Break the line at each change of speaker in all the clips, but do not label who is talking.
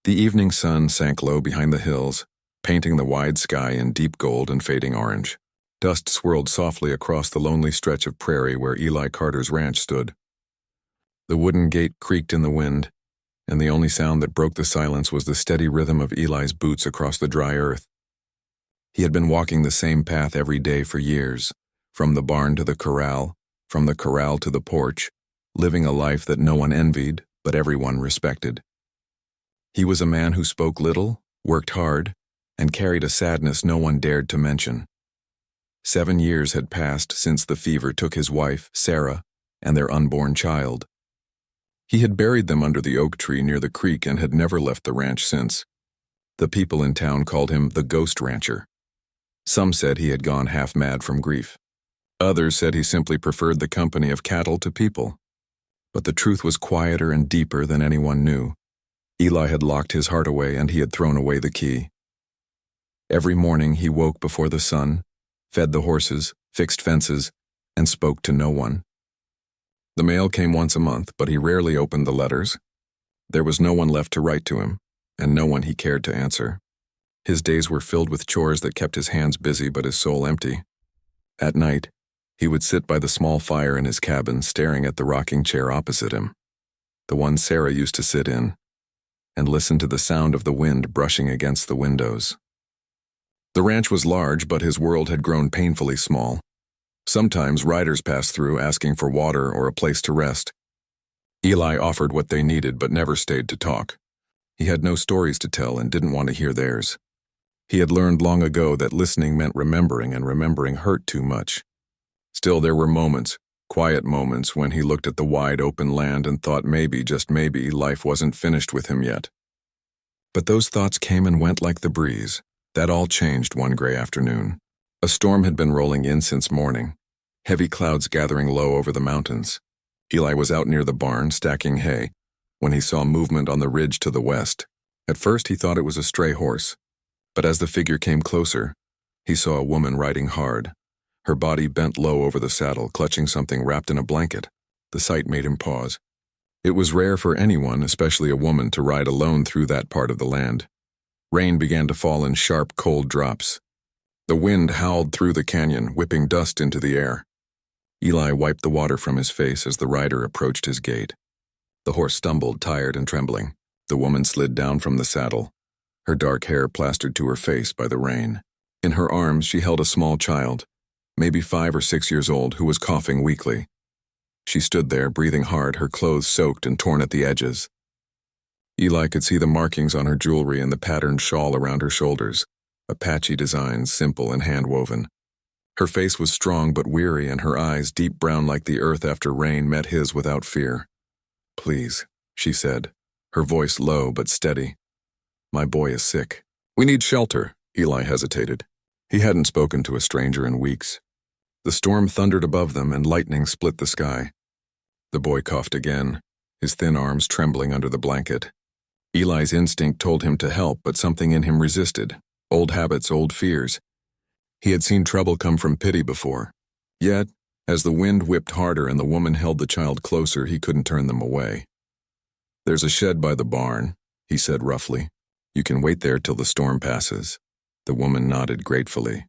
The evening sun sank low behind the hills, painting the wide sky in deep gold and fading orange. Dust swirled softly across the lonely stretch of prairie where Eli Carter's ranch stood. The wooden gate creaked in the wind, and the only sound that broke the silence was the steady rhythm of Eli's boots across the dry earth. He had been walking the same path every day for years, from the barn to the corral, from the corral to the porch, living a life that no one envied, but everyone respected. He was a man who spoke little, worked hard, and carried a sadness no one dared to mention. 7 years had passed since the fever took his wife, Sarah, and their unborn child. He had buried them under the oak tree near the creek and had never left the ranch since. The people in town called him the Ghost Rancher. Some said he had gone half mad from grief. Others said he simply preferred the company of cattle to people. But the truth was quieter and deeper than anyone knew. Eli had locked his heart away and he had thrown away the key. Every morning he woke before the sun, fed the horses, fixed fences, and spoke to no one. The mail came once a month, but he rarely opened the letters. There was no one left to write to him, and no one he cared to answer. His days were filled with chores that kept his hands busy but his soul empty. At night, he would sit by the small fire in his cabin staring at the rocking chair opposite him, the one Sarah used to sit in, and listen to the sound of the wind brushing against the windows. The ranch was large, but his world had grown painfully small. Sometimes riders passed through asking for water or a place to rest. Eli offered what they needed but never stayed to talk. He had no stories to tell and didn't want to hear theirs. He had learned long ago that listening meant remembering, and remembering hurt too much. Still, there were moments, quiet moments, when he looked at the wide open land and thought maybe, just maybe, life wasn't finished with him yet. But those thoughts came and went like the breeze. That all changed one gray afternoon. A storm had been rolling in since morning, heavy clouds gathering low over the mountains. Eli was out near the barn, stacking hay, when he saw movement on the ridge to the west. At first he thought it was a stray horse, but as the figure came closer, he saw a woman riding hard. Her body bent low over the saddle, clutching something wrapped in a blanket. The sight made him pause. It was rare for anyone, especially a woman, to ride alone through that part of the land. Rain began to fall in sharp, cold drops. The wind howled through the canyon, whipping dust into the air. Eli wiped the water from his face as the rider approached his gate. The horse stumbled, tired and trembling. The woman slid down from the saddle, her dark hair plastered to her face by the rain. In her arms she held a small child, maybe 5 or 6 years old, who was coughing weakly. She stood there, breathing hard, her clothes soaked and torn at the edges. Eli could see the markings on her jewelry and the patterned shawl around her shoulders, Apache designs, simple and hand-woven. Her face was strong but weary, and her eyes, deep brown like the earth after rain, met his without fear. "Please," she said, her voice low but steady. "My boy is sick. We need shelter." Eli hesitated. He hadn't spoken to a stranger in weeks. The storm thundered above them and lightning split the sky. The boy coughed again, his thin arms trembling under the blanket. Eli's instinct told him to help, but something in him resisted. Old habits, old fears. He had seen trouble come from pity before. Yet, as the wind whipped harder and the woman held the child closer, he couldn't turn them away. "There's a shed by the barn," he said roughly. "You can wait there till the storm passes." The woman nodded gratefully.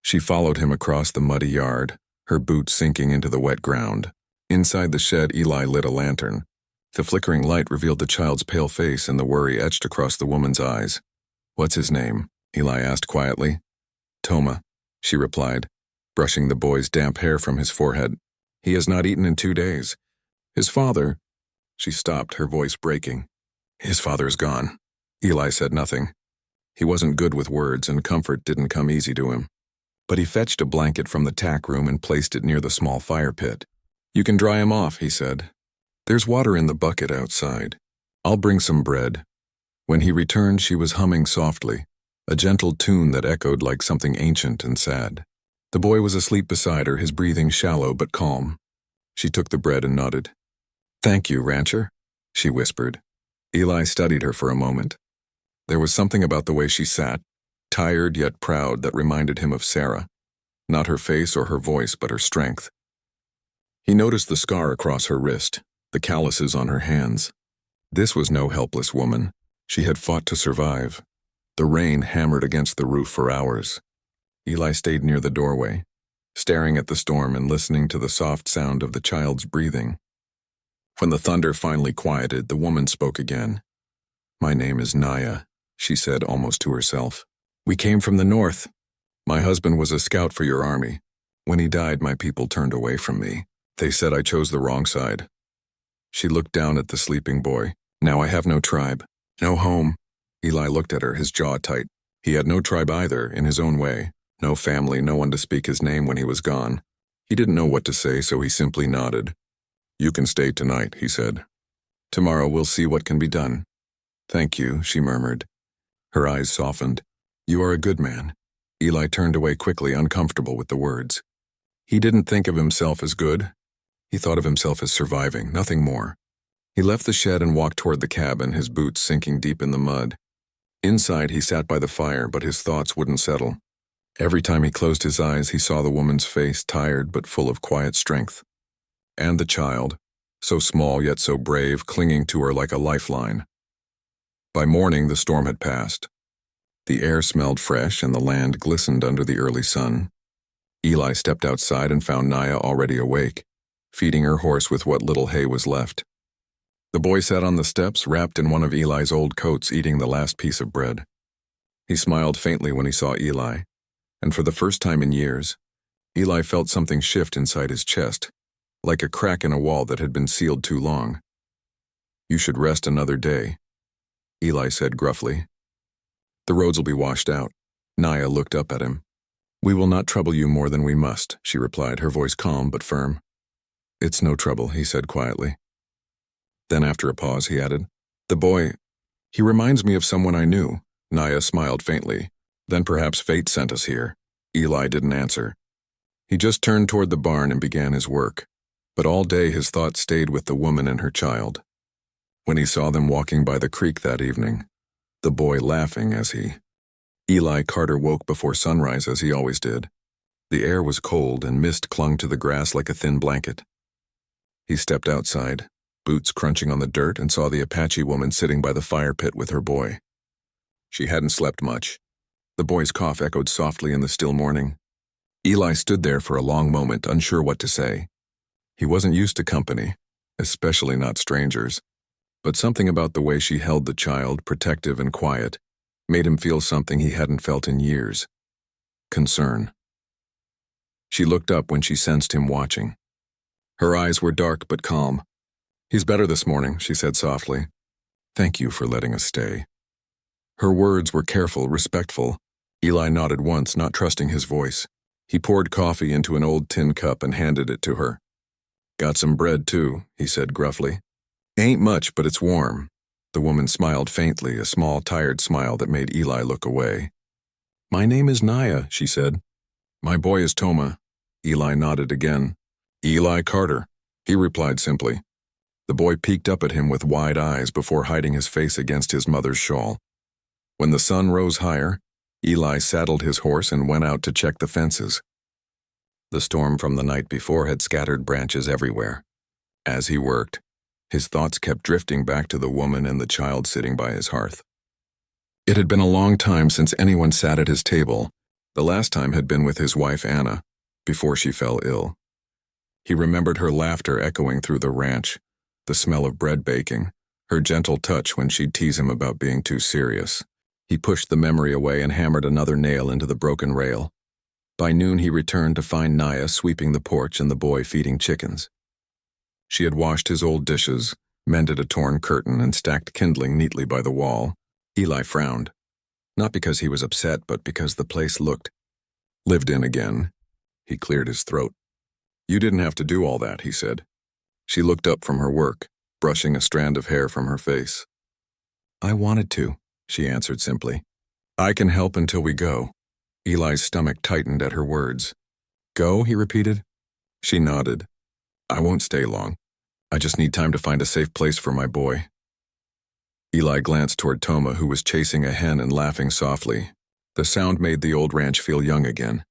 She followed him across the muddy yard, her boots sinking into the wet ground. Inside the shed, Eli lit a lantern. The flickering light revealed the child's pale face and the worry etched across the woman's eyes. "What's his name?" Eli asked quietly. "Toma," she replied, brushing the boy's damp hair from his forehead. "He has not eaten in 2 days. His father—" She stopped, her voice breaking. "His father's gone." Eli said nothing. He wasn't good with words, and comfort didn't come easy to him. But he fetched a blanket from the tack room and placed it near the small fire pit. "You can dry him off," he said. "There's water in the bucket outside. I'll bring some bread." When he returned, she was humming softly, a gentle tune that echoed like something ancient and sad. The boy was asleep beside her, his breathing shallow but calm. She took the bread and nodded. "Thank you, rancher," she whispered. Eli studied her for a moment. There was something about the way she sat, tired yet proud, that reminded him of Sarah. Not her face or her voice, but her strength. He noticed the scar across her wrist, the calluses on her hands. This was no helpless woman. She had fought to survive. The rain hammered against the roof for hours. Eli stayed near the doorway, staring at the storm and listening to the soft sound of the child's breathing. When the thunder finally quieted, the woman spoke again. "My name is Naya," she said almost to herself. "We came from the north. My husband was a scout for your army. When he died, my people turned away from me. They said I chose the wrong side." She looked down at the sleeping boy. "Now I have no tribe, no home." Eli looked at her, his jaw tight. He had no tribe either, in his own way. No family, no one to speak his name when he was gone. He didn't know what to say, so he simply nodded. "You can stay tonight," he said. "Tomorrow we'll see what can be done." "Thank you," she murmured. Her eyes softened. "You are a good man." Eli turned away quickly, uncomfortable with the words. He didn't think of himself as good. He thought of himself as surviving, nothing more. He left the shed and walked toward the cabin, his boots sinking deep in the mud. Inside, he sat by the fire, but his thoughts wouldn't settle. Every time he closed his eyes, he saw the woman's face, tired but full of quiet strength. And the child, so small yet so brave, clinging to her like a lifeline. By morning, the storm had passed. The air smelled fresh and the land glistened under the early sun. Eli stepped outside and found Naya already awake, feeding her horse with what little hay was left. The boy sat on the steps, wrapped in one of Eli's old coats, eating the last piece of bread. He smiled faintly when he saw Eli, and for the first time in years, Eli felt something shift inside his chest, like a crack in a wall that had been sealed too long. "You should rest another day," Eli said gruffly. "The roads will be washed out." Naya looked up at him. "We will not trouble you more than we must," she replied, her voice calm but firm. "It's no trouble," he said quietly. Then after a pause, he added, "The boy, he reminds me of someone I knew." Naya smiled faintly. "Then perhaps fate sent us here." Eli didn't answer. He just turned toward the barn and began his work. But all day his thoughts stayed with the woman and her child. When he saw them walking by the creek that evening, the boy laughing as Eli Carter woke before sunrise as he always did. The air was cold and mist clung to the grass like a thin blanket. He stepped outside, boots crunching on the dirt, and saw the Apache woman sitting by the fire pit with her boy. She hadn't slept much. The boy's cough echoed softly in the still morning. Eli stood there for a long moment, unsure what to say. He wasn't used to company, especially not strangers, but something about the way she held the child, protective and quiet, made him feel something he hadn't felt in years. Concern. She looked up when she sensed him watching. Her eyes were dark but calm. "He's better this morning," she said softly. "Thank you for letting us stay." Her words were careful, respectful. Eli nodded once, not trusting his voice. He poured coffee into an old tin cup and handed it to her. "Got some bread, too," he said gruffly. "Ain't much, but it's warm." The woman smiled faintly, a small, tired smile that made Eli look away. "My name is Naya," she said. "My boy is Toma." Eli nodded again. "Eli Carter," he replied simply. The boy peeked up at him with wide eyes before hiding his face against his mother's shawl. When the sun rose higher, Eli saddled his horse and went out to check the fences. The storm from the night before had scattered branches everywhere. As he worked, his thoughts kept drifting back to the woman and the child sitting by his hearth. It had been a long time since anyone sat at his table. The last time had been with his wife Anna, before she fell ill. He remembered her laughter echoing through the ranch, the smell of bread baking, her gentle touch when she'd tease him about being too serious. He pushed the memory away and hammered another nail into the broken rail. By noon he returned to find Naya sweeping the porch and the boy feeding chickens. She had washed his old dishes, mended a torn curtain, and stacked kindling neatly by the wall. Eli frowned, not because he was upset, but because the place looked lived in again. He cleared his throat. "You didn't have to do all that," he said. She looked up from her work, brushing a strand of hair from her face. "I wanted to," she answered simply. "I can help until we go." Eli's stomach tightened at her words. "Go?" he repeated. She nodded. "I won't stay long. I just need time to find a safe place for my boy." Eli glanced toward Toma, who was chasing a hen and laughing softly. The sound made the old ranch feel young again.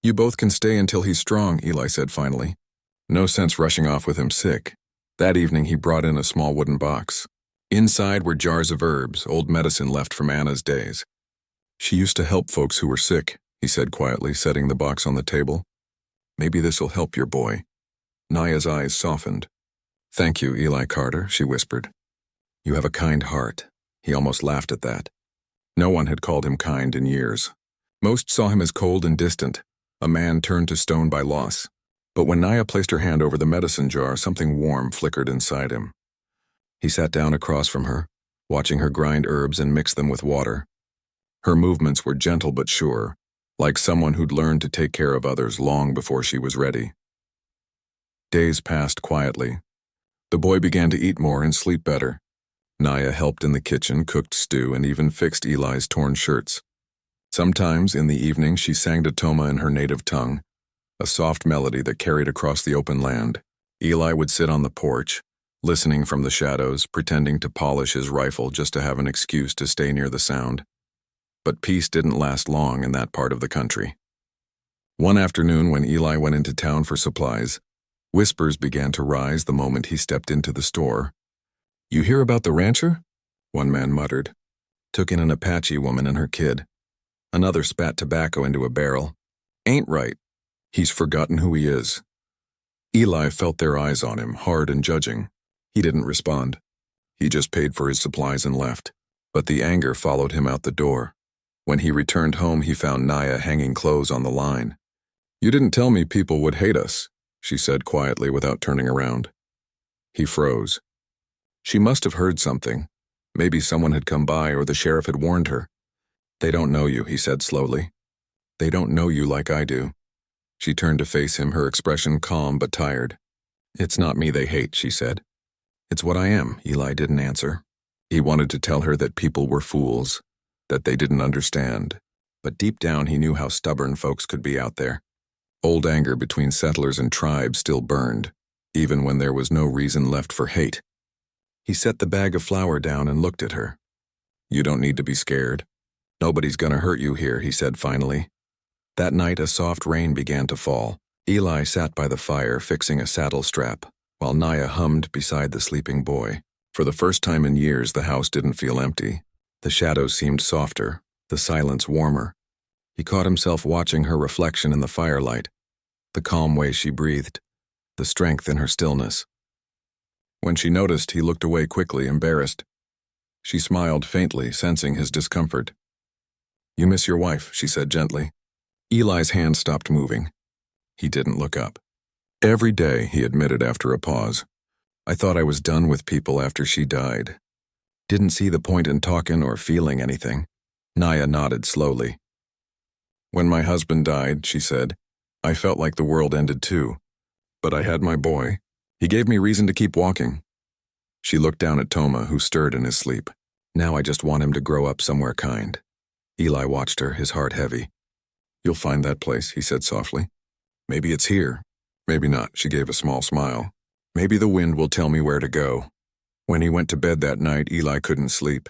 "You both can stay until he's strong," Eli said finally. No sense rushing off with him sick. That evening he brought in a small wooden box. Inside were jars of herbs, old medicine left from Anna's days. She used to help folks who were sick, he said quietly, setting the box on the table. Maybe this'll help your boy. Naya's eyes softened. Thank you, Eli Carter, she whispered. You have a kind heart. He almost laughed at that. No one had called him kind in years. Most saw him as cold and distant, a man turned to stone by loss. But when Naya placed her hand over the medicine jar, something warm flickered inside him. He sat down across from her, watching her grind herbs and mix them with water. Her movements were gentle but sure, like someone who'd learned to take care of others long before she was ready. Days passed quietly. The boy began to eat more and sleep better. Naya helped in the kitchen, cooked stew, and even fixed Eli's torn shirts. Sometimes, in the evening, she sang to Toma in her native tongue, a soft melody that carried across the open land. Eli would sit on the porch, listening from the shadows, pretending to polish his rifle just to have an excuse to stay near the sound. But peace didn't last long in that part of the country. One afternoon, when Eli went into town for supplies, whispers began to rise the moment he stepped into the store. You hear about the rancher? One man muttered. Took in an Apache woman and her kid. Another spat tobacco into a barrel. Ain't right. He's forgotten who he is. Eli felt their eyes on him, hard and judging. He didn't respond. He just paid for his supplies and left. But the anger followed him out the door. When he returned home, he found Naya hanging clothes on the line. You didn't tell me people would hate us, she said quietly without turning around. He froze. She must have heard something. Maybe someone had come by or the sheriff had warned her. They don't know you, he said slowly. They don't know you like I do. She turned to face him, her expression calm but tired. It's not me they hate, she said. It's what I am, Eli didn't answer. He wanted to tell her that people were fools, that they didn't understand. But deep down he knew how stubborn folks could be out there. Old anger between settlers and tribes still burned, even when there was no reason left for hate. He set the bag of flour down and looked at her. You don't need to be scared. Nobody's gonna hurt you here, he said finally. That night a soft rain began to fall. Eli sat by the fire fixing a saddle strap, while Naya hummed beside the sleeping boy. For the first time in years the house didn't feel empty. The shadows seemed softer, the silence warmer. He caught himself watching her reflection in the firelight, the calm way she breathed, the strength in her stillness. When she noticed, he looked away quickly, embarrassed. She smiled faintly, sensing his discomfort. You miss your wife, she said gently. Eli's hand stopped moving. He didn't look up. Every day, he admitted after a pause. I thought I was done with people after she died. Didn't see the point in talking or feeling anything. Naya nodded slowly. When my husband died, she said, I felt like the world ended too. But I had my boy. He gave me reason to keep walking. She looked down at Toma, who stirred in his sleep. Now I just want him to grow up somewhere kind. Eli watched her, his heart heavy. You'll find that place, he said softly. Maybe it's here. Maybe not, she gave a small smile. Maybe the wind will tell me where to go. When he went to bed that night, Eli couldn't sleep.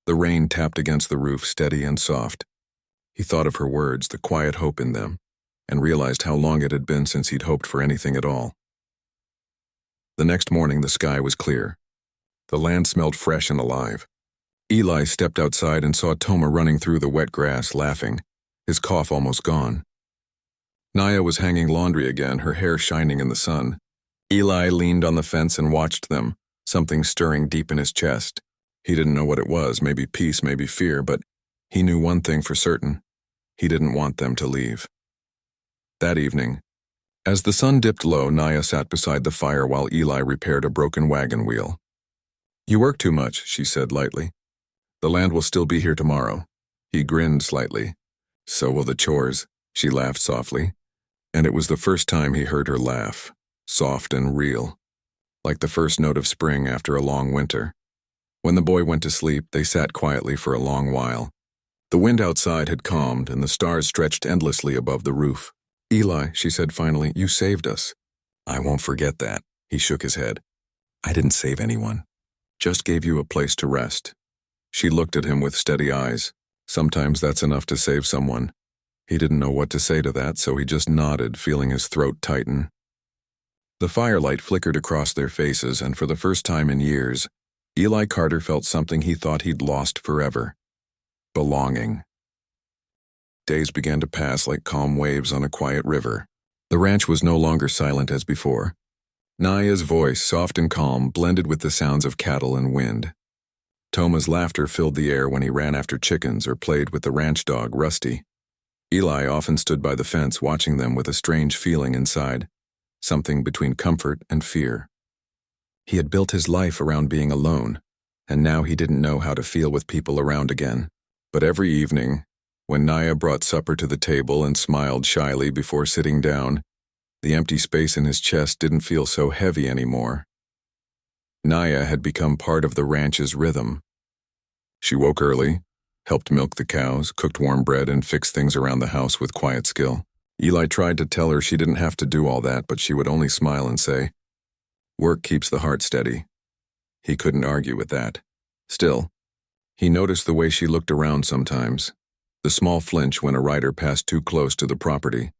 The rain tapped against the roof, steady and soft. He thought of her words, the quiet hope in them, and realized how long it had been since he'd hoped for anything at all. The next morning, the sky was clear. The land smelled fresh and alive. Eli stepped outside and saw Toma running through the wet grass, laughing, his cough almost gone. Naya was hanging laundry again, her hair shining in the sun. Eli leaned on the fence and watched them, something stirring deep in his chest. He didn't know what it was, maybe peace, maybe fear, but he knew one thing for certain. He didn't want them to leave. That evening, as the sun dipped low, Naya sat beside the fire while Eli repaired a broken wagon wheel. You work too much, she said lightly. The land will still be here tomorrow. He grinned slightly. So will the chores, she laughed softly. And it was the first time he heard her laugh, soft and real, like the first note of spring after a long winter. When the boy went to sleep, they sat quietly for a long while. The wind outside had calmed and the stars stretched endlessly above the roof. Eli, she said finally, you saved us. I won't forget that, he shook his head. I didn't save anyone. Just gave you a place to rest. She looked at him with steady eyes. Sometimes that's enough to save someone. He didn't know what to say to that, so he just nodded, feeling his throat tighten. The firelight flickered across their faces, and for the first time in years, Eli Carter felt something he thought he'd lost forever: belonging. Days began to pass like calm waves on a quiet river. The ranch was no longer silent as before. Naya's voice, soft and calm, blended with the sounds of cattle and wind. Toma's laughter filled the air when he ran after chickens or played with the ranch dog, Rusty. Eli often stood by the fence watching them with a strange feeling inside, something between comfort and fear. He had built his life around being alone, and now he didn't know how to feel with people around again. But every evening, when Naya brought supper to the table and smiled shyly before sitting down, the empty space in his chest didn't feel so heavy anymore. Naya had become part of the ranch's rhythm. She woke early, helped milk the cows, cooked warm bread, and fixed things around the house with quiet skill. Eli tried to tell her she didn't have to do all that, but she would only smile and say, "Work keeps the heart steady." He couldn't argue with that. Still, he noticed the way she looked around sometimes, the small flinch when a rider passed too close to the property,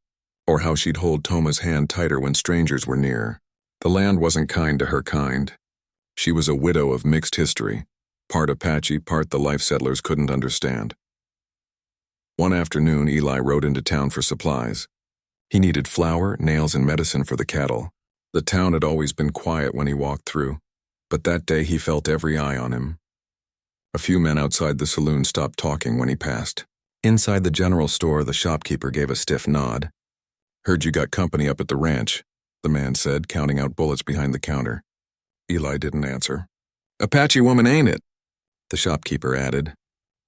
or how she'd hold Toma's hand tighter when strangers were near. The land wasn't kind to her kind. She was a widow of mixed history, part Apache, part the life settlers couldn't understand. One afternoon, Eli rode into town for supplies. He needed flour, nails, and medicine for the cattle. The town had always been quiet when he walked through, but that day he felt every eye on him. A few men outside the saloon stopped talking when he passed. Inside the general store, the shopkeeper gave a stiff nod. "Heard you got company up at the ranch," the man said, counting out bullets behind the counter. Eli didn't answer. "Apache woman, ain't it?" the shopkeeper added.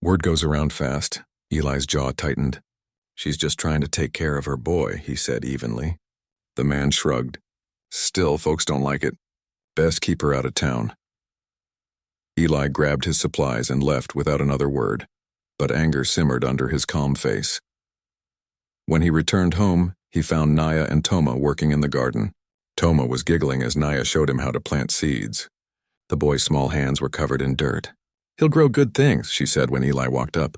"Word goes around fast." Eli's jaw tightened. "She's just trying to take care of her boy," he said evenly. The man shrugged. "Still, folks don't like it. Best keep her out of town." Eli grabbed his supplies and left without another word, but anger simmered under his calm face. When he returned home, he found Naya and Toma working in the garden. Toma was giggling as Naya showed him how to plant seeds. The boy's small hands were covered in dirt. "He'll grow good things," she said when Eli walked up.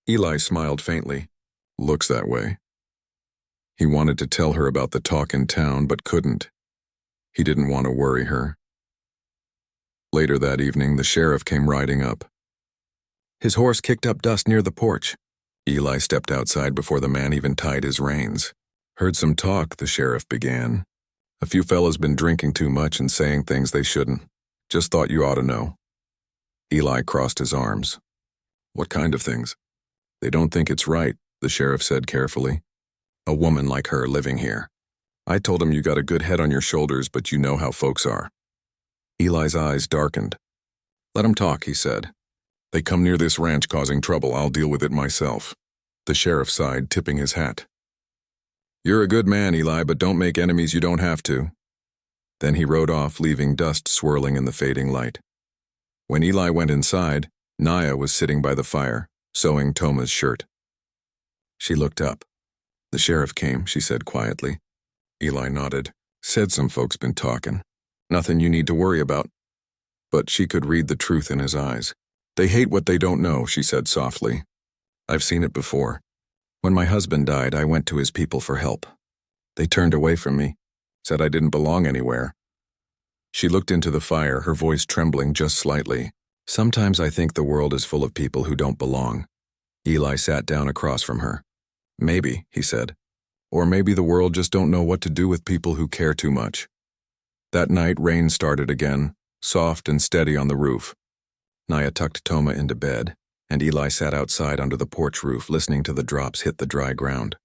Eli smiled faintly. "Looks that way." He wanted to tell her about the talk in town, but couldn't. He didn't want to worry her. Later that evening, the sheriff came riding up. His horse kicked up dust near the porch. Eli stepped outside before the man even tied his reins. "Heard some talk," the sheriff began. "A few fellas been drinking too much and saying things they shouldn't. Just thought you ought to know." Eli crossed his arms. "What kind of things?" "They don't think it's right," the sheriff said carefully. "A woman like her living here. I told him you got a good head on your shoulders, but you know how folks are." Eli's eyes darkened. "Let 'em talk," he said. "They come near this ranch causing trouble, I'll deal with it myself." The sheriff sighed, tipping his hat. "You're a good man, Eli, but don't make enemies you don't have to." Then he rode off, leaving dust swirling in the fading light. When Eli went inside, Naya was sitting by the fire, sewing Toma's shirt. She looked up. "The sheriff came," she said quietly. Eli nodded. "Said some folks been talking. Nothing you need to worry about." But she could read the truth in his eyes. "They hate what they don't know," she said softly. "I've seen it before. When my husband died, I went to his people for help. They turned away from me, said I didn't belong anywhere." She looked into the fire, her voice trembling just slightly. "Sometimes I think the world is full of people who don't belong." Eli sat down across from her. "Maybe," he said. "Or maybe the world just don't know what to do with people who care too much." That night, rain started again, soft and steady on the roof. Naya tucked Toma into bed, and Eli sat outside under the porch roof listening to the drops hit the dry ground.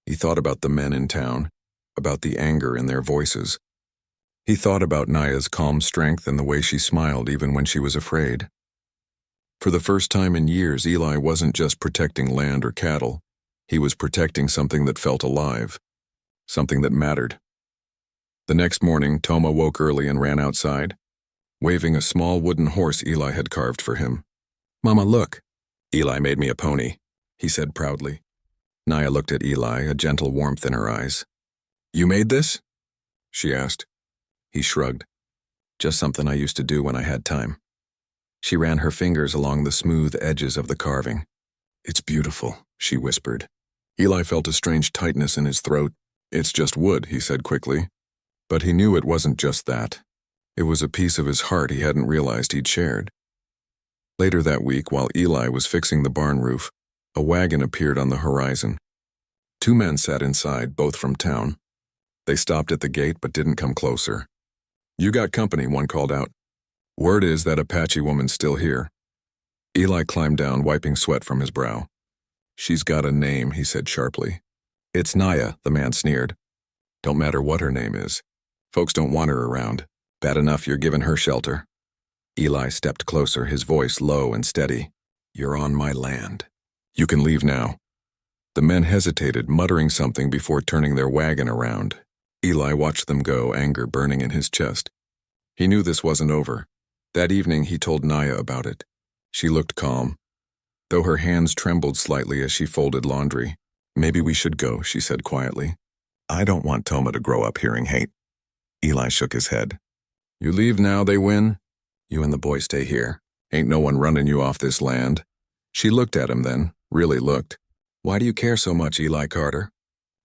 He thought about the men in town, about the anger in their voices. He thought about Naya's calm strength and the way she smiled even when she was afraid. For the first time in years, Eli wasn't just protecting land or cattle. He was protecting something that felt alive, something that mattered. The next morning, Toma woke early and ran outside, waving a small wooden horse Eli had carved for him. "Mama, look." "Eli made me a pony," he said proudly. Naya looked at Eli, a gentle warmth in her eyes. "You made this?" she asked. He shrugged. "Just something I used to do when I had time." She ran her fingers along the smooth edges of the carving. "It's beautiful," she whispered. Eli felt a strange tightness in his throat. "It's just wood," he said quickly. But he knew it wasn't just that. It was a piece of his heart he hadn't realized he'd shared. Later that week, while Eli was fixing the barn roof, a wagon appeared on the horizon. Two men sat inside, both from town. They stopped at the gate but didn't come closer. "You got company," one called out. "Word is that Apache woman's still here." Eli climbed down, wiping sweat from his brow. "She's got a name," he said sharply. "It's Naya," the man sneered. "Don't matter what her name is. Folks don't want her around. Bad enough you're giving her shelter." Eli stepped closer, his voice low and steady. "You're on my land. You can leave now." The men hesitated, muttering something before turning their wagon around. Eli watched them go, anger burning in his chest. He knew this wasn't over. That evening he told Naya about it. She looked calm, though her hands trembled slightly as she folded laundry. "Maybe we should go," she said quietly. "I don't want Toma to grow up hearing hate." Eli shook his head. "You leave now, they win. You and the boy stay here. Ain't no one running you off this land." She looked at him then, really looked. "Why do you care so much, Eli Carter?"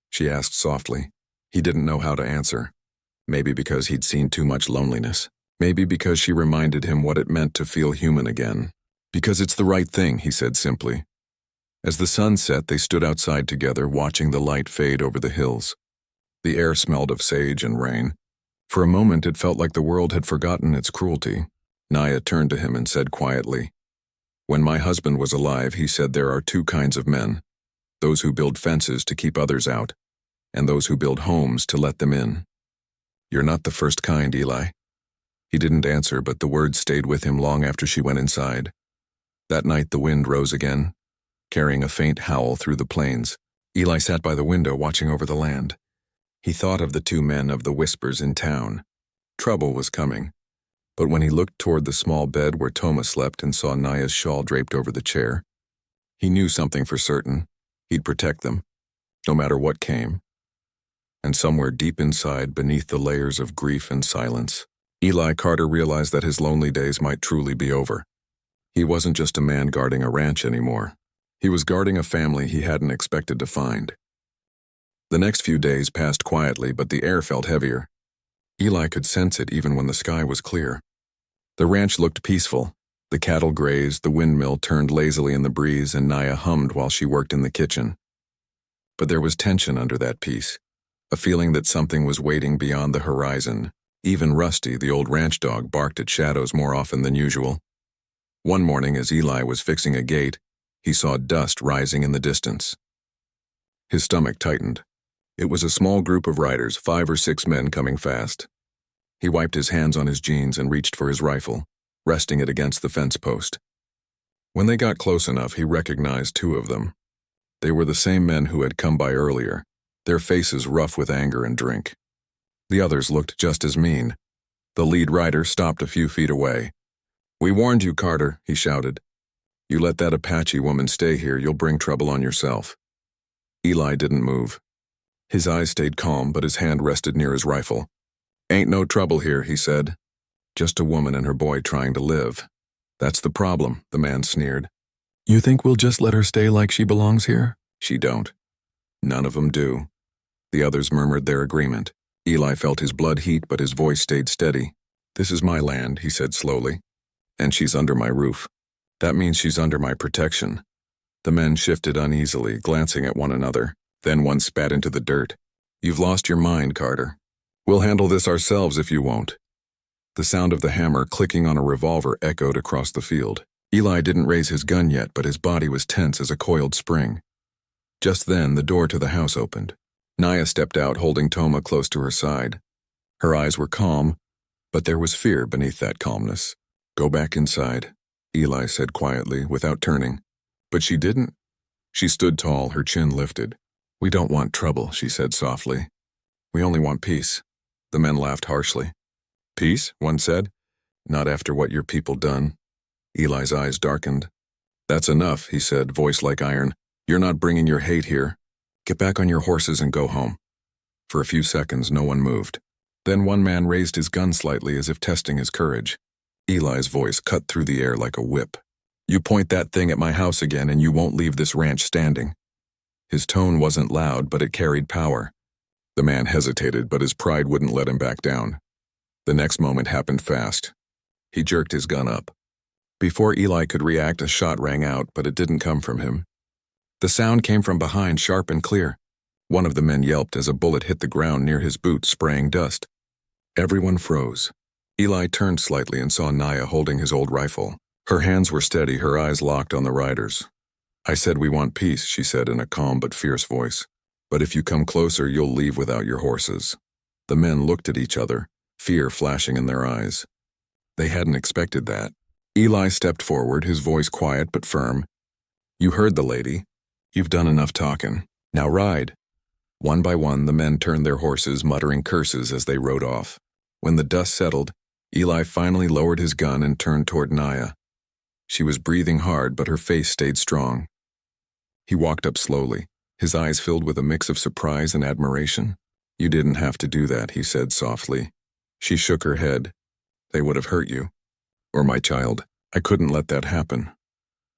she asked softly. He didn't know how to answer. Maybe because he'd seen too much loneliness. Maybe because she reminded him what it meant to feel human again. "Because it's the right thing," he said simply. As the sun set, they stood outside together, watching the light fade over the hills. The air smelled of sage and rain. For a moment, it felt like the world had forgotten its cruelty. Naya turned to him and said quietly, "When my husband was alive, he said there are two kinds of men. Those who build fences to keep others out, and those who build homes to let them in. You're not the first kind, Eli." He didn't answer, but the words stayed with him long after she went inside. That night the wind rose again, carrying a faint howl through the plains. Eli sat by the window watching over the land. He thought of the two men of the whispers in town. Trouble was coming. But when he looked toward the small bed where Toma slept and saw Naya's shawl draped over the chair, he knew something for certain. He'd protect them, no matter what came. And somewhere deep inside, beneath the layers of grief and silence, Eli Carter realized that his lonely days might truly be over. He wasn't just a man guarding a ranch anymore. He was guarding a family he hadn't expected to find. The next few days passed quietly, but the air felt heavier. Eli could sense it even when the sky was clear. The ranch looked peaceful. The cattle grazed, the windmill turned lazily in the breeze, and Naya hummed while she worked in the kitchen. But there was tension under that peace, a feeling that something was waiting beyond the horizon. Even Rusty, the old ranch dog, barked at shadows more often than usual. One morning, as Eli was fixing a gate, he saw dust rising in the distance. His stomach tightened. It was a small group of riders, 5 or 6 men coming fast. He wiped his hands on his jeans and reached for his rifle, resting it against the fence post. When they got close enough, he recognized 2 of them. They were the same men who had come by earlier, their faces rough with anger and drink. The others looked just as mean. The lead rider stopped a few feet away. "We warned you, Carter," he shouted. "You let that Apache woman stay here, you'll bring trouble on yourself." Eli didn't move. His eyes stayed calm, but his hand rested near his rifle. "Ain't no trouble here," he said. "Just a woman and her boy trying to live. That's the problem," the man sneered. "You think we'll just let her stay like she belongs here?" "She don't." "None of them do." The others murmured their agreement. Eli felt his blood heat, but his voice stayed steady. "This is my land," he said slowly. "And she's under my roof. That means she's under my protection." The men shifted uneasily, glancing at one another. Then one spat into the dirt. "You've lost your mind, Carter. We'll handle this ourselves if you won't." The sound of the hammer clicking on a revolver echoed across the field. Eli didn't raise his gun yet, but his body was tense as a coiled spring. Just then, the door to the house opened. Naya stepped out, holding Toma close to her side. Her eyes were calm, but there was fear beneath that calmness. "Go back inside," Eli said quietly, without turning. But she didn't. She stood tall, her chin lifted. "We don't want trouble," she said softly. "We only want peace." The men laughed harshly. "Peace?" one said. "Not after what your people done." Eli's eyes darkened. "That's enough," he said, voice like iron. "You're not bringing your hate here. Get back on your horses and go home." For a few seconds, no one moved. Then one man raised his gun slightly as if testing his courage. Eli's voice cut through the air like a whip. "You point that thing at my house again and you won't leave this ranch standing." His tone wasn't loud, but it carried power. The man hesitated, but his pride wouldn't let him back down. The next moment happened fast. He jerked his gun up. Before Eli could react, a shot rang out, but it didn't come from him. The sound came from behind, sharp and clear. One of the men yelped as a bullet hit the ground near his boot, spraying dust. Everyone froze. Eli turned slightly and saw Naya holding his old rifle. Her hands were steady, her eyes locked on the riders. "I said we want peace," she said in a calm but fierce voice. "But if you come closer, you'll leave without your horses." The men looked at each other, fear flashing in their eyes. They hadn't expected that. Eli stepped forward, his voice quiet but firm. "You heard the lady. You've done enough talking. Now ride." One by one, the men turned their horses, muttering curses as they rode off. When the dust settled, Eli finally lowered his gun and turned toward Naya. She was breathing hard, but her face stayed strong. He walked up slowly, his eyes filled with a mix of surprise and admiration. "You didn't have to do that," he said softly. She shook her head. "They would have hurt you. Or my child. I couldn't let that happen."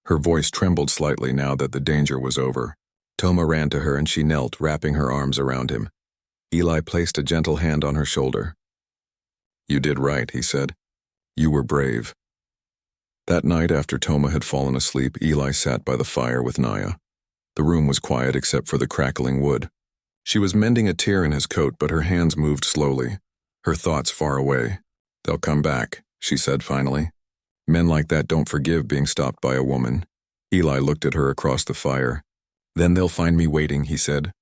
Her voice trembled slightly now that the danger was over. Toma ran to her and she knelt, wrapping her arms around him. Eli placed a gentle hand on her shoulder. "You did right," he said. "You were brave." That night, after Toma had fallen asleep, Eli sat by the fire with Naya. The room was quiet except for the crackling wood. She was mending a tear in his coat, but her hands moved slowly, her thoughts far away. "They'll come back," she said finally. "Men like that don't forgive being stopped by a woman." Eli looked at her across the fire. "Then they'll find me waiting," he said.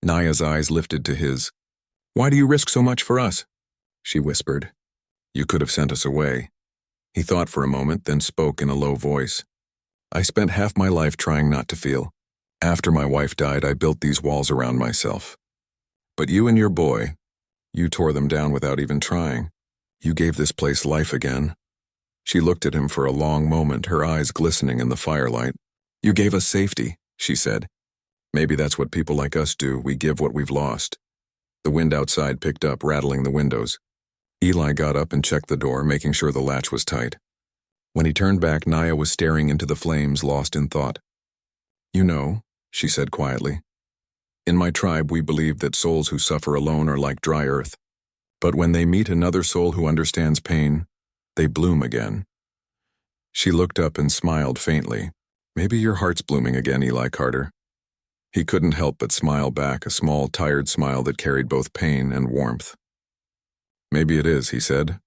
Naya's eyes lifted to his. "Why do you risk so much for us?" she whispered. "You could have sent us away." He thought for a moment, then spoke in a low voice. "I spent half my life trying not to feel. After my wife died, I built these walls around myself. But you and your boy, you tore them down without even trying. You gave this place life again." She looked at him for a long moment, her eyes glistening in the firelight. "You gave us safety," she said. "Maybe that's what people like us do, we give what we've lost." The wind outside picked up, rattling the windows. Eli got up and checked the door, making sure the latch was tight. When he turned back, Naya was staring into the flames, lost in thought. "You know," she said quietly, "in my tribe we believe that souls who suffer alone are like dry earth. But when they meet another soul who understands pain, they bloom again." She looked up and smiled faintly. "Maybe your heart's blooming again, Eli Carter." He couldn't help but smile back, a small, tired smile that carried both pain and warmth. "Maybe it is," he said.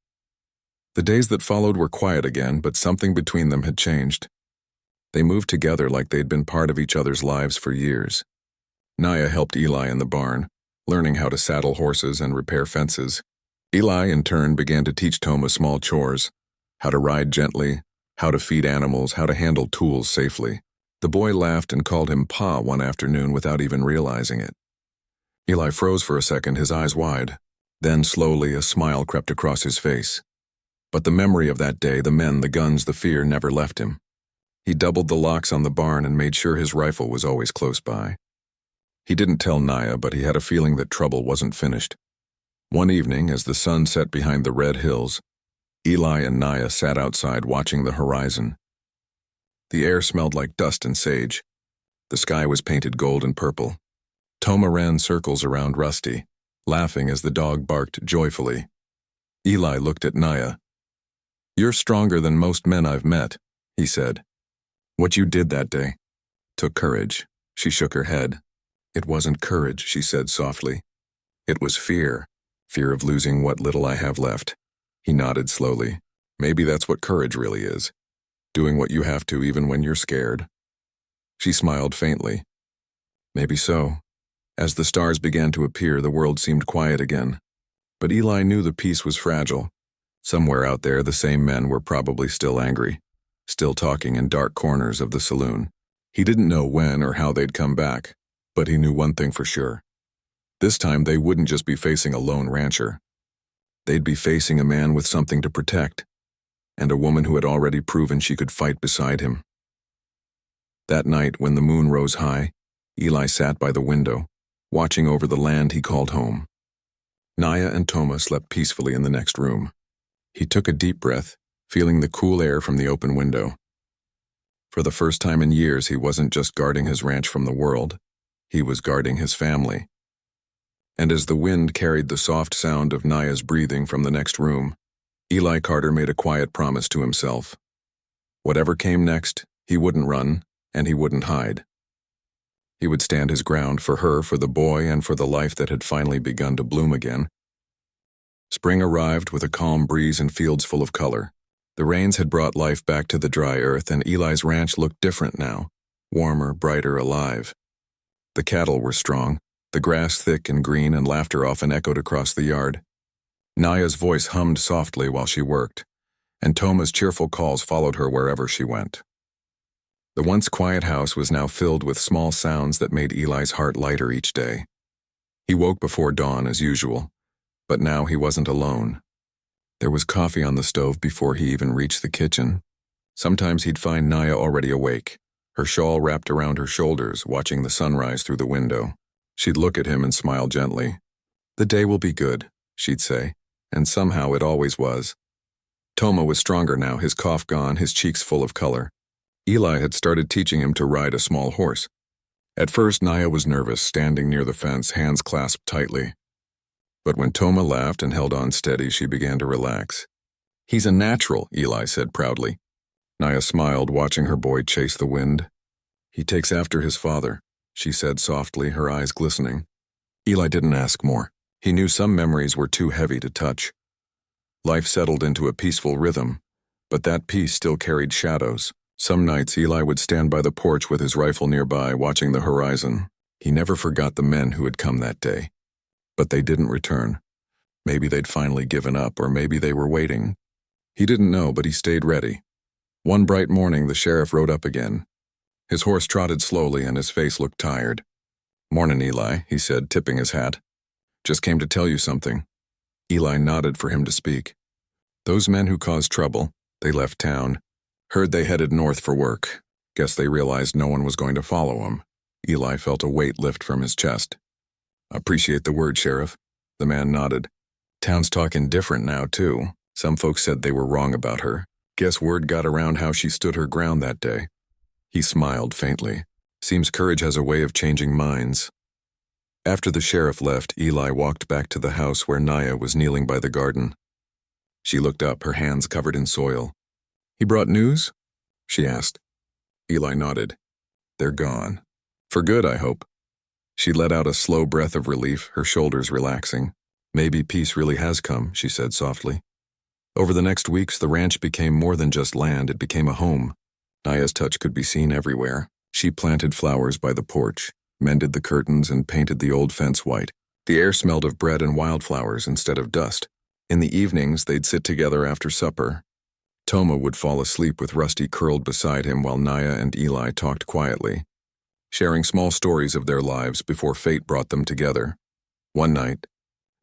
The days that followed were quiet again, but something between them had changed. They moved together like they'd been part of each other's lives for years. Naya helped Eli in the barn, learning how to saddle horses and repair fences. Eli, in turn, began to teach Toma small chores, how to ride gently, how to feed animals, how to handle tools safely. The boy laughed and called him Pa one afternoon without even realizing it. Eli froze for a second, his eyes wide. Then, slowly, a smile crept across his face. But the memory of that day, the men, the guns, the fear, never left him. He doubled the locks on the barn and made sure his rifle was always close by. He didn't tell Naya, but he had a feeling that trouble wasn't finished. One evening, as the sun set behind the red hills, Eli and Naya sat outside watching the horizon. The air smelled like dust and sage. The sky was painted gold and purple. Toma ran circles around Rusty, laughing as the dog barked joyfully. Eli looked at Naya. "You're stronger than most men I've met," he said. "What you did that day took courage." She shook her head. "It wasn't courage," she said softly. "It was fear. Fear of losing what little I have left." He nodded slowly. "Maybe that's what courage really is. Doing what you have to even when you're scared." She smiled faintly. "Maybe so." As the stars began to appear, the world seemed quiet again. But Eli knew the peace was fragile. Somewhere out there, the same men were probably still angry, still talking in dark corners of the saloon. He didn't know when or how they'd come back, but he knew one thing for sure. This time they wouldn't just be facing a lone rancher. They'd be facing a man with something to protect, and a woman who had already proven she could fight beside him. That night, when the moon rose high, Eli sat by the window, watching over the land he called home. Naya and Toma slept peacefully in the next room. He took a deep breath, feeling the cool air from the open window. For the first time in years, he wasn't just guarding his ranch from the world. He was guarding his family. and as the wind carried the soft sound of Naya's breathing from the next room, Eli Carter made a quiet promise to himself. Whatever came next, he wouldn't run, and he wouldn't hide. He would stand his ground for her, for the boy, and for the life that had finally begun to bloom again. Spring arrived with a calm breeze and fields full of color. The rains had brought life back to the dry earth, and Eli's ranch looked different now, warmer, brighter, alive. The cattle were strong, the grass thick and green, and laughter often echoed across the yard. Naya's voice hummed softly while she worked, and Toma's cheerful calls followed her wherever she went. The once quiet house was now filled with small sounds that made Eli's heart lighter each day. He woke before dawn as usual, but now he wasn't alone. There was coffee on the stove before he even reached the kitchen. Sometimes he'd find Naya already awake, her shawl wrapped around her shoulders, watching the sunrise through the window. She'd look at him and smile gently. "The day will be good," she'd say, and somehow it always was. Toma was stronger now, his cough gone, his cheeks full of color. Eli had started teaching him to ride a small horse. At first, Naya was nervous, standing near the fence, hands clasped tightly. But when Toma laughed and held on steady, she began to relax. "He's a natural," Eli said proudly. Naya smiled, watching her boy chase the wind. "He takes after his father," she said softly, her eyes glistening. Eli didn't ask more. He knew some memories were too heavy to touch. Life settled into a peaceful rhythm, but that peace still carried shadows. Some nights Eli would stand by the porch with his rifle nearby, watching the horizon. He never forgot the men who had come that day. But they didn't return. Maybe they'd finally given up, or maybe they were waiting. He didn't know, but he stayed ready. One bright morning, the sheriff rode up again. His horse trotted slowly, and his face looked tired. "Mornin', Eli," he said, tipping his hat. "Just came to tell you something." Eli nodded for him to speak. "Those men who caused trouble, they left town. Heard they headed north for work. Guess they realized no one was going to follow them." Eli felt a weight lift from his chest. "Appreciate the word, Sheriff." The man nodded. "Town's talking different now, too. Some folks said they were wrong about her. Guess word got around how she stood her ground that day." He smiled faintly. "Seems courage has a way of changing minds." After the sheriff left, Eli walked back to the house where Naya was kneeling by the garden. She looked up, her hands covered in soil. "He brought news?" she asked. Eli nodded. "They're gone. For good, I hope." She let out a slow breath of relief, her shoulders relaxing. "Maybe peace really has come," she said softly. Over the next weeks, the ranch became more than just land, it became a home. Naya's touch could be seen everywhere. She planted flowers by the porch, mended the curtains, and painted the old fence white. The air smelled of bread and wildflowers instead of dust. In the evenings, they'd sit together after supper. Toma would fall asleep with Rusty curled beside him while Naya and Eli talked quietly, sharing small stories of their lives before fate brought them together. One night,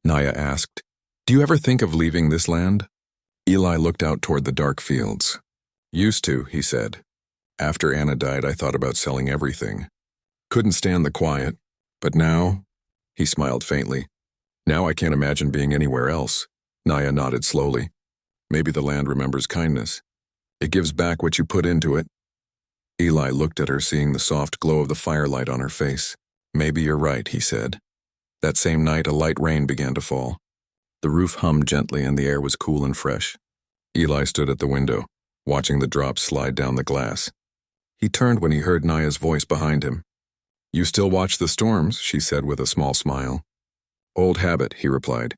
Naya asked, "Do you ever think of leaving this land?" Eli looked out toward the dark fields. "Used to," he said. "After Anna died, I thought about selling everything. Couldn't stand the quiet. But now," he smiled faintly, "now I can't imagine being anywhere else." Naya nodded slowly. "Maybe the land remembers kindness. It gives back what you put into it." Eli looked at her, seeing the soft glow of the firelight on her face. "Maybe you're right," he said. That same night, a light rain began to fall. The roof hummed gently and the air was cool and fresh. Eli stood at the window, watching the drops slide down the glass. He turned when he heard Naya's voice behind him. "You still watch the storms," she said with a small smile. "Old habit," he replied.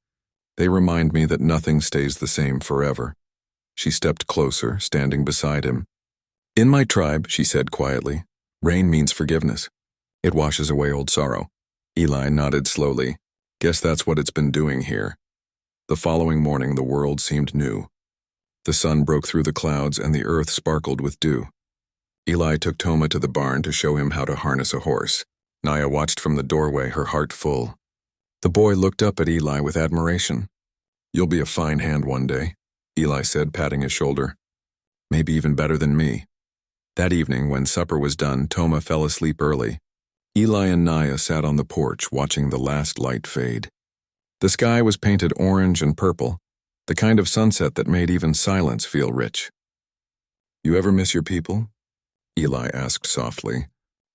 "They remind me that nothing stays the same forever." She stepped closer, standing beside him. "In my tribe," she said quietly, "rain means forgiveness. It washes away old sorrow." Eli nodded slowly. "Guess that's what it's been doing here." The following morning, the world seemed new. The sun broke through the clouds and the earth sparkled with dew. Eli took Toma to the barn to show him how to harness a horse. Naya watched from the doorway, her heart full. The boy looked up at Eli with admiration. "You'll be a fine hand one day," Eli said, patting his shoulder. "Maybe even better than me." That evening, when supper was done, Toma fell asleep early. Eli and Naya sat on the porch, watching the last light fade. The sky was painted orange and purple, the kind of sunset that made even silence feel rich. "You ever miss your people?" Eli asked softly.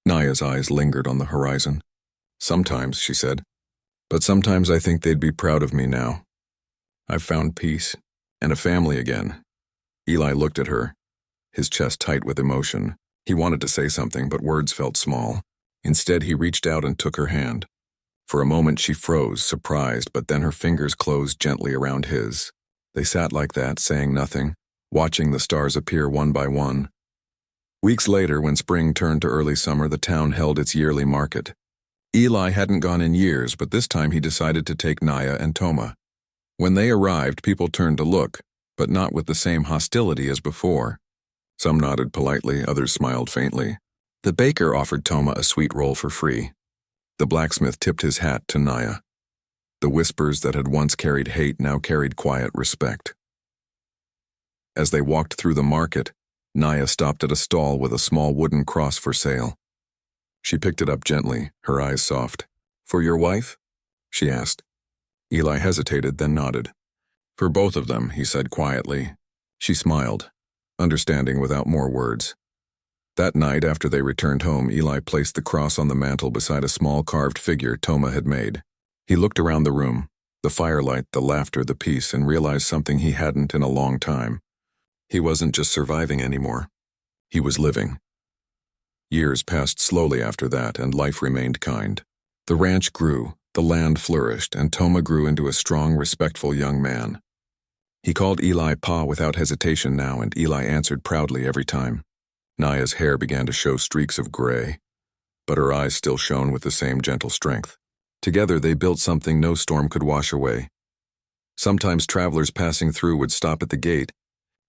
Naya's eyes lingered on the horizon. "Sometimes," she said. But sometimes I think they'd be proud of me now. I've found peace and a family again. Eli looked at her, his chest tight with emotion. He wanted to say something, but words felt small. Instead, he reached out and took her hand. For a moment, she froze, surprised, but then her fingers closed gently around his. They sat like that, saying nothing, watching the stars appear one by one. Weeks later, when spring turned to early summer, the town held its yearly market. Eli hadn't gone in years, but this time he decided to take Naya and Toma. When they arrived, people turned to look, but not with the same hostility as before. Some nodded politely, others smiled faintly. The baker offered Toma a sweet roll for free. The blacksmith tipped his hat to Naya. The whispers that had once carried hate now carried quiet respect. As they walked through the market, Naya stopped at a stall with a small wooden cross for sale. She picked it up gently, her eyes soft. "For your wife?" she asked. Eli hesitated, then nodded. "For both of them," he said quietly. She smiled, understanding without more words. That night, after they returned home, Eli placed the cross on the mantel beside a small carved figure Toma had made. He looked around the room, the firelight, the laughter, the peace, and realized something he hadn't in a long time. He wasn't just surviving anymore. He was living. Years passed slowly after that, and life remained kind. The ranch grew, the land flourished, and Toma grew into a strong, respectful young man. He called Eli Pa without hesitation now, and Eli answered proudly every time. Naya's hair began to show streaks of gray, but her eyes still shone with the same gentle strength. Together they built something no storm could wash away. Sometimes travelers passing through would stop at the gate,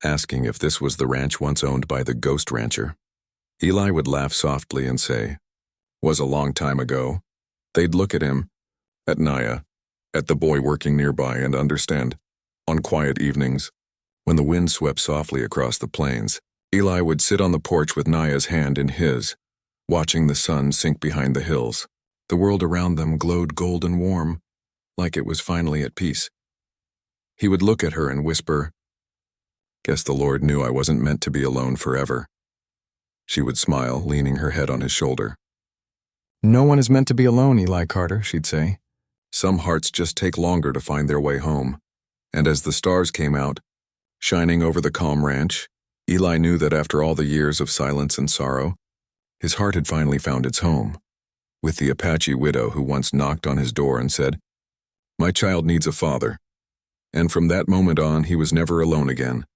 asking if this was the ranch once owned by the ghost rancher. Eli would laugh softly and say, "Was a long time ago." They'd look at him, at Naya, at the boy working nearby, and understand. On quiet evenings, when the wind swept softly across the plains, Eli would sit on the porch with Naya's hand in his, watching the sun sink behind the hills. The world around them glowed golden warm, like it was finally at peace. He would look at her and whisper, "Guess the Lord knew I wasn't meant to be alone forever." She would smile, leaning her head on his shoulder. "No one is meant to be alone, Eli Carter," she'd say. "Some hearts just take longer to find their way home." And as the stars came out, shining over the calm ranch, Eli knew that after all the years of silence and sorrow, his heart had finally found its home, with the Apache widow who once knocked on his door and said, "My child needs a father." And from that moment on, he was never alone again.